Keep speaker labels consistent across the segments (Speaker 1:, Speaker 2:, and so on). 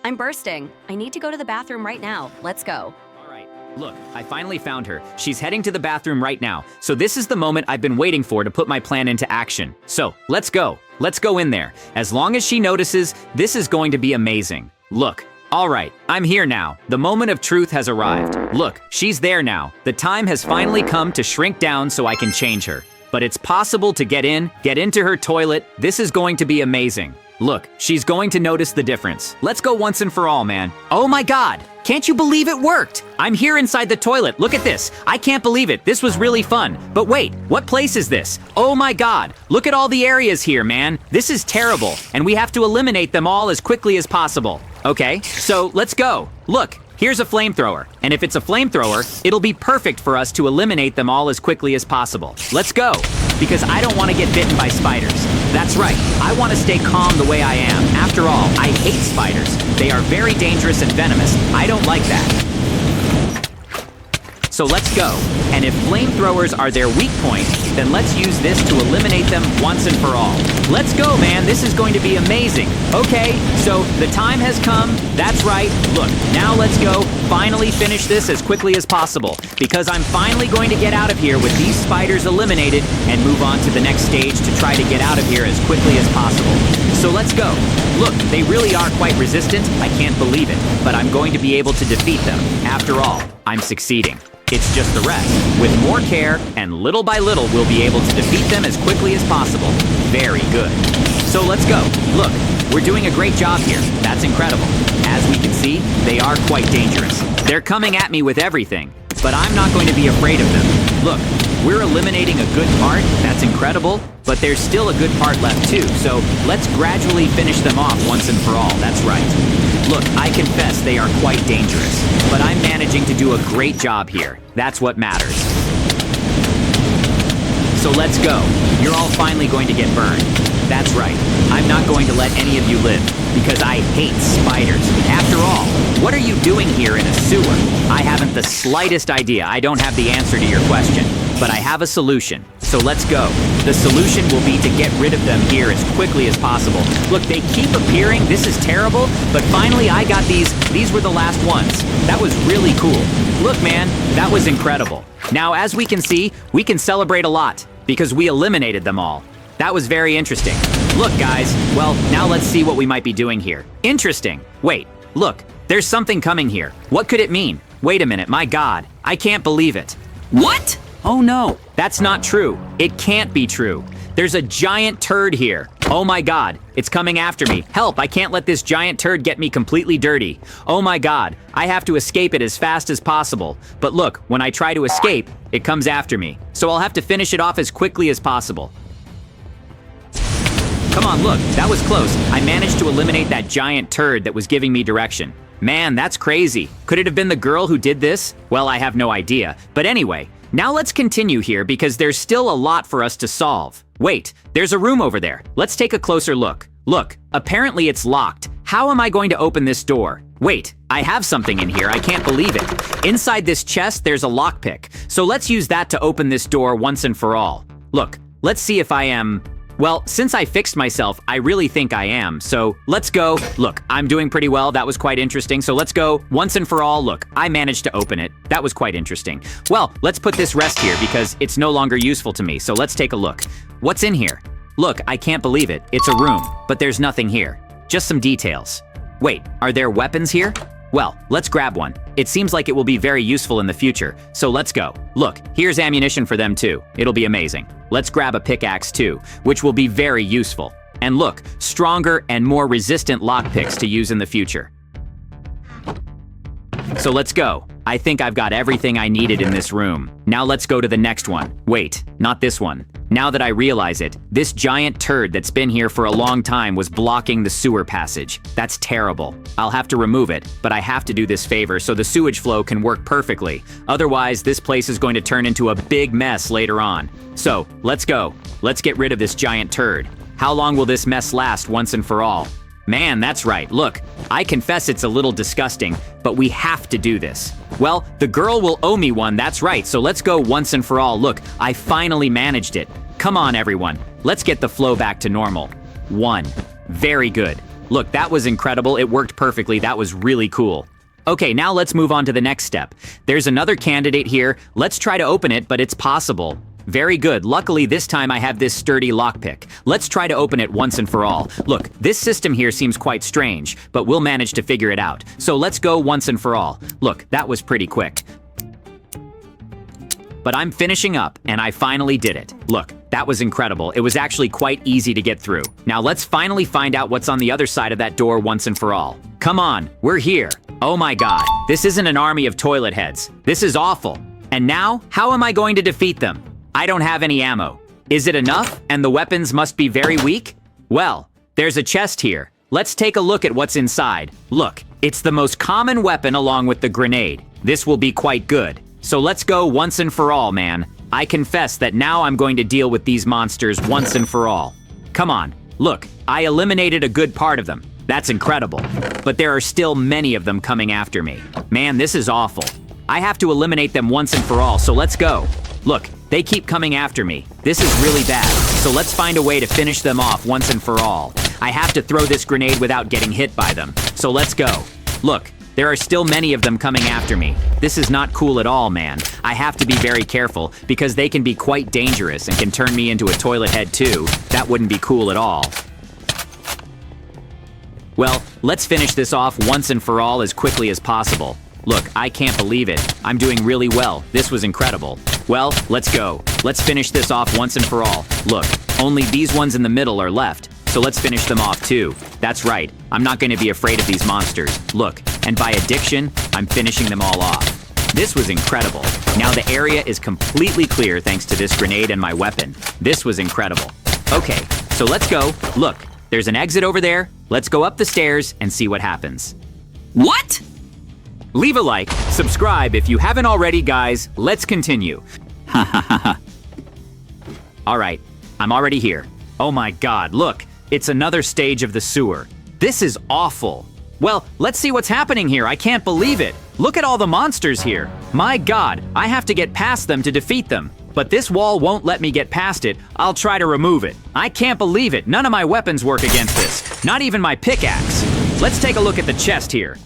Speaker 1: I'm bursting. I need to go to the bathroom right now. Let's go.
Speaker 2: All right, look, I finally found her. She's heading to the bathroom right now. So this is the moment I've been waiting for to put my plan into action. So let's go. Let's go in there. As long as she notices, this is going to be amazing. Look. All right, I'm here now. The moment of truth has arrived. Look, she's there now. The time has finally come to shrink down so I can change her. But it's possible to get into her toilet. This is going to be amazing. Look, she's going to notice the difference. Let's go once and for all, man. Oh my God, can't you believe it worked? I'm here inside the toilet. Look at this. I can't believe it. This was really fun. But wait, what place is this? Oh my God, look at all the areas here, man. This is terrible, and we have to eliminate them all as quickly as possible. Okay, so let's go. Look, here's a flamethrower, and if it's a flamethrower, it'll be perfect for us to eliminate them all as quickly as possible. Let's go, because I don't want to get bitten by spiders. That's right, I want to stay calm the way I am. After all, I hate spiders. They are very dangerous and venomous. I don't like that. So let's go. And if flamethrowers are their weak point, then let's use this to eliminate them once and for all. Let's go, man. This is going to be amazing. Okay, so the time has come. That's right. Look, now let's go. Finally finish this as quickly as possible, because I'm finally going to get out of here with these spiders eliminated and move on to the next stage to try to get out of here as quickly as possible. So let's go. Look, they really are quite resistant. I can't believe it, but I'm going to be able to defeat them. After all, I'm succeeding. It's just the rest. With more care, and little by little, we'll be able to defeat them as quickly as possible. Very good. So let's go. Look, we're doing a great job here. That's incredible. As we can see, they are quite dangerous. They're coming at me with everything, but I'm not going to be afraid of them. Look, we're eliminating a good part. That's incredible, but there's still a good part left too, so let's gradually finish them off once and for all. That's right. Look, I confess they are quite dangerous, but I'm managing to do a great job here. That's what matters. So let's go. You're all finally going to get burned. That's right. I'm not going to let any of you live, because I hate spiders. After all, what are you doing here in a sewer? I haven't the slightest idea. I don't have the answer to your question, but I have a solution. So let's go. The solution will be to get rid of them here as quickly as possible. Look, they keep appearing. This is terrible, but finally I got these. These were the last ones. That was really cool. Look, man, that was incredible. Now, as we can see, we can celebrate a lot, because we eliminated them all. That was very interesting. Look, guys, well, now let's see what we might be doing here. Interesting. Wait, look, there's something coming here. What could it mean? Wait a minute, my God, I can't believe it. What? Oh no, that's not true. It can't be true. There's a giant turd here. Oh my God, it's coming after me. Help, I can't let this giant turd get me completely dirty. Oh my God, I have to escape it as fast as possible. But look, when I try to escape, it comes after me. So I'll have to finish it off as quickly as possible. Come on, look, that was close. I managed to eliminate that giant turd that was giving me direction. Man, that's crazy. Could it have been the girl who did this? Well, I have no idea. But anyway, now let's continue here because there's still a lot for us to solve. Wait, there's a room over there. Let's take a closer look. Look, apparently it's locked. How am I going to open this door? Wait, I have something in here. I can't believe it. Inside this chest, there's a lockpick. So let's use that to open this door once and for all. Look, let's see if I am... Well, since I fixed myself, I really think I am. So let's go. Look, I'm doing pretty well. That was quite interesting. So let's go once and for all. Look, I managed to open it. That was quite interesting. Well, let's put this rest here because it's no longer useful to me. So let's take a look. What's in here? Look, I can't believe it. It's a room, but there's nothing here. Just some details. Wait, are there weapons here? Well, let's grab one. It seems like it will be very useful in the future, so let's go. Look, here's ammunition for them too. It'll be amazing. Let's grab a pickaxe too, which will be very useful. And look, stronger and more resistant lockpicks to use in the future. So let's go. I think I've got everything I needed in this room. Now let's go to the next one. Wait, not this one. Now that I realize it, this giant turd that's been here for a long time was blocking the sewer passage. That's terrible. I'll have to remove it, but I have to do this favor so the sewage flow can work perfectly. Otherwise, this place is going to turn into a big mess later on. So, let's go. Let's get rid of this giant turd. How long will this mess last once and for all? Man, that's right. Look, I confess it's a little disgusting, but we have to do this. Well, the girl will owe me one, that's right, so let's go once and for all. Look, I finally managed it. Come on, everyone. Let's get the flow back to normal. 1. Very good. Look, that was incredible. It worked perfectly. That was really cool. Okay, now let's move on to the next step. There's another candidate here. Let's try to open it, but it's possible. Very good. Luckily, this time I have this sturdy lockpick. Let's try to open it once and for all. Look, this system here seems quite strange, but we'll manage to figure it out. So let's go once and for all. Look, that was pretty quick. But I'm finishing up, and I finally did it. Look, that was incredible. It was actually quite easy to get through. Now let's finally find out what's on the other side of that door once and for all. Come on, we're here. Oh my god, this isn't an army of toilet heads. This is awful. And now, how am I going to defeat them? I don't have any ammo. Is it enough, and the weapons must be very weak? Well, there's a chest here. Let's take a look at what's inside. Look, it's the most common weapon along with the grenade. This will be quite good. So let's go once and for all, man. I confess that now I'm going to deal with these monsters once and for all. Come on, look, I eliminated a good part of them. That's incredible. But there are still many of them coming after me. Man, this is awful. I have to eliminate them once and for all, so let's go. Look, they keep coming after me. This is really bad, so let's find a way to finish them off once and for all. I have to throw this grenade without getting hit by them, so let's go. Look, there are still many of them coming after me. This is not cool at all, man. I have to be very careful because they can be quite dangerous and can turn me into a toilet head too. That wouldn't be cool at all. Well, let's finish this off once and for all as quickly as possible. Look, I can't believe it. I'm doing really well. This was incredible. Well, let's go. Let's finish this off once and for all. Look, only these ones in the middle are left. So let's finish them off too. That's right, I'm not going to be afraid of these monsters. Look, and by addiction, I'm finishing them all off. This was incredible. Now the area is completely clear thanks to this grenade and my weapon. This was incredible. Okay, so let's go. Look, there's an exit over there. Let's go up the stairs and see what happens.
Speaker 3: What?
Speaker 2: Leave a like, subscribe if you haven't already, guys. Let's continue. Ha ha ha ha. All right, I'm already here. Oh my god, look. It's another stage of the sewer. This is awful. Well, let's see what's happening here. I can't believe it. Look at all the monsters here. My god, I have to get past them to defeat them. But this wall won't let me get past it. I'll try to remove it. I can't believe it. None of my weapons work against this. Not even my pickaxe. Let's take a look at the chest here.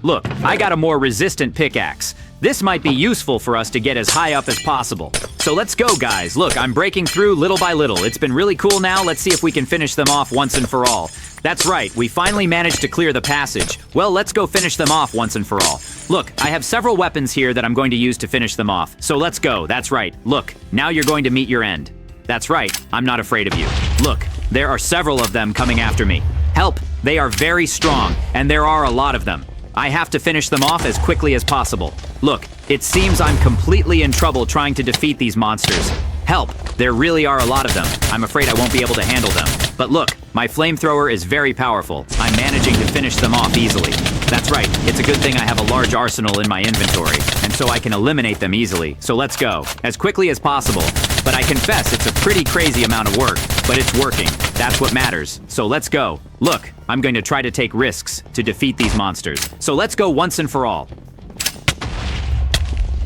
Speaker 2: Look, I got a more resistant pickaxe. This might be useful for us to get as high up as possible. So let's go, guys. Look, I'm breaking through little by little. It's been really cool now. Let's see if we can finish them off once and for all. That's right, we finally managed to clear the passage. Well, let's go finish them off once and for all. Look, I have several weapons here that I'm going to use to finish them off. So let's go. That's right. Look, now you're going to meet your end. That's right, I'm not afraid of you. Look, there are several of them coming after me. Help! They are very strong, and there are a lot of them. I have to finish them off as quickly as possible. Look, it seems I'm completely in trouble trying to defeat these monsters. Help! There really are a lot of them. I'm afraid I won't be able to handle them. But look, my flamethrower is very powerful. I'm managing to finish them off easily. That's right, it's a good thing I have a large arsenal in my inventory, and so I can eliminate them easily. So let's go, as quickly as possible. But I confess it's a pretty crazy amount of work, but it's working. That's what matters. So let's go. Look, I'm going to try to take risks to defeat these monsters. So let's go once and for all.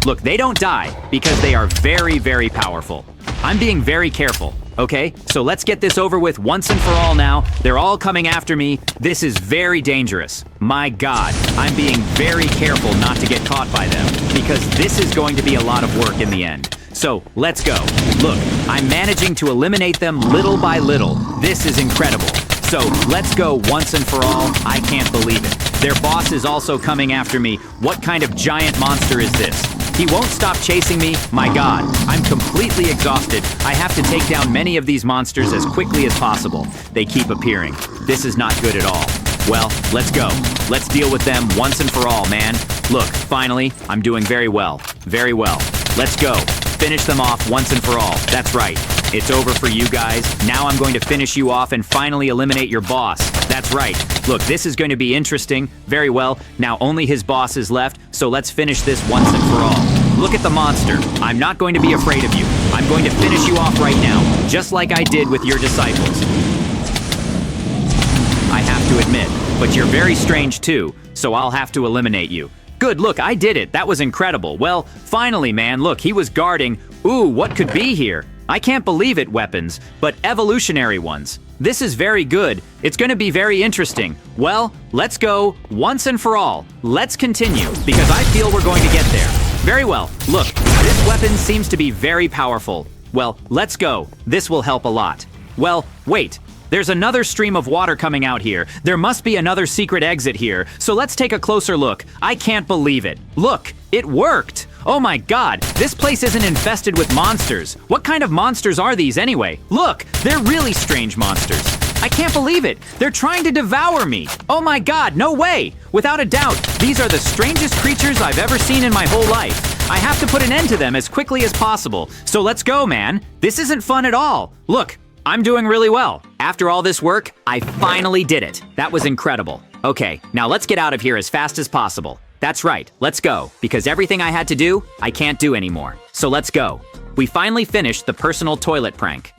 Speaker 2: Look, they don't die because they are very, very powerful. I'm being very careful, okay? So let's get this over with once and for all now. They're all coming after me. This is very dangerous. My God, I'm being very careful not to get caught by them because this is going to be a lot of work in the end. So let's go. Look, I'm managing to eliminate them little by little. This is incredible. So let's go once and for all. I can't believe it. Their boss is also coming after me. What kind of giant monster is this? He won't stop chasing me. My God, I'm completely exhausted. I have to take down many of these monsters as quickly as possible. They keep appearing. This is not good at all. Well, let's go. Let's deal with them once and for all, man. Look, finally, I'm doing very well. Very well. Let's go. Finish them off once and for all. That's right. It's over for you guys. Now I'm going to finish you off and finally eliminate your boss. That's right. Look, this is going to be interesting. Very well. Now only his boss is left, so let's finish this once and for all. Look at the monster. I'm not going to be afraid of you. I'm going to finish you off right now, just like I did with your disciples. I have to admit, but you're very strange too, so I'll have to eliminate you. Good, look, I did it. That was incredible. Well, finally, man, look, he was guarding. Ooh, what could be here? I can't believe it, weapons, but evolutionary ones. this is very good. It's gonna be very interesting. Well, let's go once and for all. Let's continue, because I feel we're going to get there. Very well, look, this weapon seems to be very powerful. Well, let's go. This will help a lot. Well, wait. There's another stream of water coming out here. There must be another secret exit here. So let's take a closer look. I can't believe it. Look, it worked. Oh my god, this place isn't infested with monsters. What kind of monsters are these anyway? Look, they're really strange monsters. I can't believe it. They're trying to devour me. Oh my god, no way. Without a doubt, these are the strangest creatures I've ever seen in my whole life. I have to put an end to them as quickly as possible. So let's go, man. This isn't fun at all. Look, I'm doing really well. After all this work, I finally did it. That was incredible. Okay, now let's get out of here as fast as possible. That's right, let's go, because everything I had to do, I can't do anymore. So let's go. We finally finished the personal toilet prank.